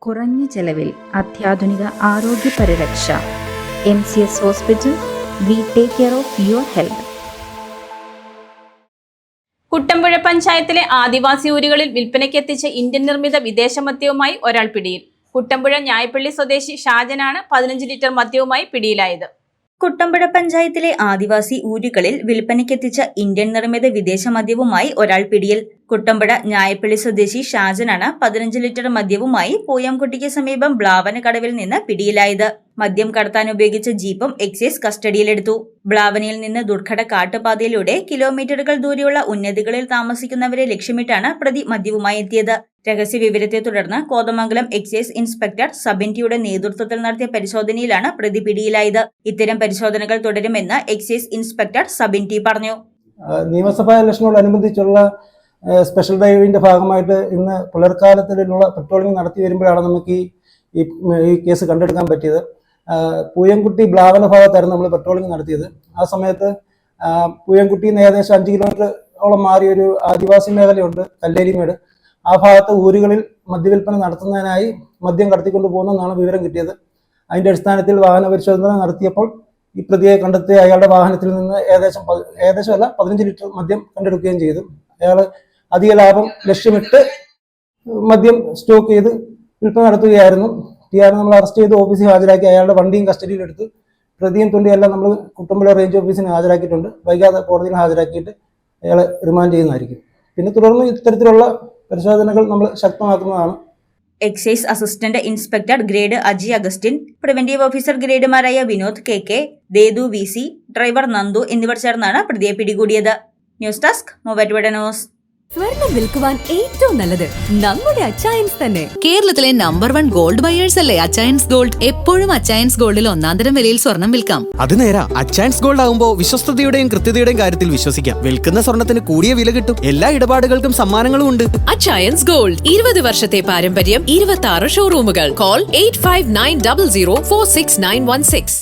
കുറഞ്ഞ ചെലവിൽ അത്യാധുനിക ആരോഗ്യ പരിരക്ഷ. MCS hospital. We take care of your health. Kuttampuzha പഞ്ചായത്തിലെ ആദിവാസി ഊരുകളിൽ വിൽപ്പനയ്ക്കെത്തിച്ച ഇന്ത്യൻ നിർമ്മിത വിദേശ മദ്യവുമായി ഒരാൾ പിടിയിൽ. കുട്ടമ്പുഴ ഞായപ്പള്ളി സ്വദേശി ഷാജനാണ് 15 ലിറ്റർ മദ്യവുമായി പിടിയിലായത്. കുട്ടമ്പുഴ പഞ്ചായത്തിലെ ആദിവാസി ഊരുകളിൽ വിൽപ്പനയ്ക്കെത്തിച്ച ഇന്ത്യൻ നിർമ്മിത വിദേശ മദ്യവുമായി ഒരാൾ പിടിയിൽ. കുട്ടമ്പുഴ ഞായപ്പള്ളി സ്വദേശി ഷാജനാണ് 15 ലിറ്റർ മദ്യവുമായി പൂയംകുട്ടിക്ക് സമീപം ബ്ലാവന കടവിൽ നിന്ന് പിടിയിലായത്. മദ്യം കടത്താൻ ഉപയോഗിച്ച ജീപ്പും എക്സൈസ് കസ്റ്റഡിയിലെടുത്തു. ബ്ലാവനയിൽ നിന്ന് ദുർഘട കാട്ടുപാതയിലൂടെ കിലോമീറ്ററുകൾ ദൂരെയുള്ള ഉന്നതികളിൽ താമസിക്കുന്നവരെ ലക്ഷ്യമിട്ടാണ് പ്രതി മദ്യവുമായി എത്തിയത്. രഹസ്യ വിവരത്തെ തുടർന്ന് കോതമംഗലം എക്സൈസ് ഇൻസ്പെക്ടർ സബിൻറ്റിയുടെ നേതൃത്വത്തിൽ നടത്തിയ പരിശോധനയിലാണ് പ്രതി പിടിയിലായത്. ഇത്തരം പരിശോധനകൾ തുടരുമെന്ന് എക്സൈസ് ഇൻസ്പെക്ടർ സബിൻറ്റി പറഞ്ഞു. നിയമസഭാ ഇലക്ഷനോടനുബന്ധിച്ചുള്ള സ്പെഷ്യൽ ഡ്രൈവിന്റെ ഭാഗമായിട്ട് ഇന്ന് പുലർക്കാലത്തിലുള്ള പെട്രോളിംഗ് നടത്തി വരുമ്പോഴാണ് നമുക്ക് ഈ കേസ് കണ്ടെടുക്കാൻ പറ്റിയത്. പൂയംകുട്ടി ബ്ലാവന ഭാഗത്തായിരുന്നു നമ്മൾ പെട്രോളിംഗ് നടത്തിയത്. ആ സമയത്ത് പൂയംകുട്ടിയിൽ നിന്ന് ഏകദേശം 5 കിലോമീറ്ററോളം മാറിയൊരു ആദിവാസി മേഖലയുണ്ട്, കല്ലേരിമേട്. ആ ഭാഗത്ത് ഊരുകളിൽ മദ്യവിൽപ്പന നടത്തുന്നതിനായി മദ്യം കടത്തിക്കൊണ്ടു പോകുന്നതെന്നാണ് വിവരം കിട്ടിയത്. അതിന്റെ അടിസ്ഥാനത്തിൽ വാഹന പരിശോധന നടത്തിയപ്പോൾ ഈ പ്രതിയെ കണ്ടെത്തി അയാളുടെ വാഹനത്തിൽ നിന്ന് ഏകദേശം 15 ലിറ്റർ മദ്യം കണ്ടെടുക്കുകയും ചെയ്തു. അയാൾ അധിക ലാഭം ലക്ഷ്യമിട്ട് മദ്യം സ്റ്റോക്ക് ചെയ്ത് വിൽപ്പന നടത്തുകയായിരുന്നു. ഇയാളെ നമ്മൾ അറസ്റ്റ് ചെയ്ത് ഓഫീസിൽ ഹാജരാക്കി അയാളുടെ വണ്ടിയും കസ്റ്റഡിയിലെടുത്ത് പ്രതിയും തുണ്ടിയെല്ലാം നമ്മൾ കുട്ടമ്പുഴ റേഞ്ച് ഓഫീസിന് ഹാജരാക്കിയിട്ടുണ്ട്. വൈകാതെ കോടതിയിൽ ഹാജരാക്കിയിട്ട് അയാളെ റിമാൻഡ് ചെയ്യുന്നതായിരിക്കും. പിന്നെ തുടർന്ന് ഇത്തരത്തിലുള്ള പരിശോധനകൾ നമ്മൾ ശക്തമാക്കുന്നതാണ്. Excise assistant inspector grade Aji Augustine, preventive officer ഗ്രേഡുമാരായ വിനോദ് KK, ദേദു VC, ഡ്രൈവർ നന്ദു എന്നിവർ ചേർന്നാണ് പ്രതിയെ പിടികൂടിയത്. News desk Muvattupuzha news. സ്വർണം വിൽക്കുവാൻ ഏറ്റവും നല്ലത് നമ്മുടെ അച്ചയൻസ് തന്നെ. കേരളത്തിലെ നമ്പർ 1 ഗോൾഡ് ബയേഴ്സ് അല്ലേ അച്ചയൻസ് ഗോൾഡ്. എപ്പോഴും അച്ചയൻസ് ഗോൾഡിൽ 1-ാം വിലയിൽ സ്വർണം വിൽക്കാം. അത് നേരാ. അച്ചയൻസ് ഗോൾഡ് ആകുമ്പോൾ വിശ്വസ്തയുടെയും കൃത്യതയുടെയും കാര്യത്തിൽ വിശ്വസിക്കാം. വിൽക്കുന്ന സ്വർണത്തിന് കൂടിയ വില കിട്ടും. എല്ലാ ഇടപാടുകൾക്കും സമ്മാനങ്ങളും ഉണ്ട്. അച്ചയൻസ് ഗോൾഡ് 20 വർഷത്തെ പാരമ്പര്യം, 26 ഷോറൂമുകൾ. കോൾ 8590046916.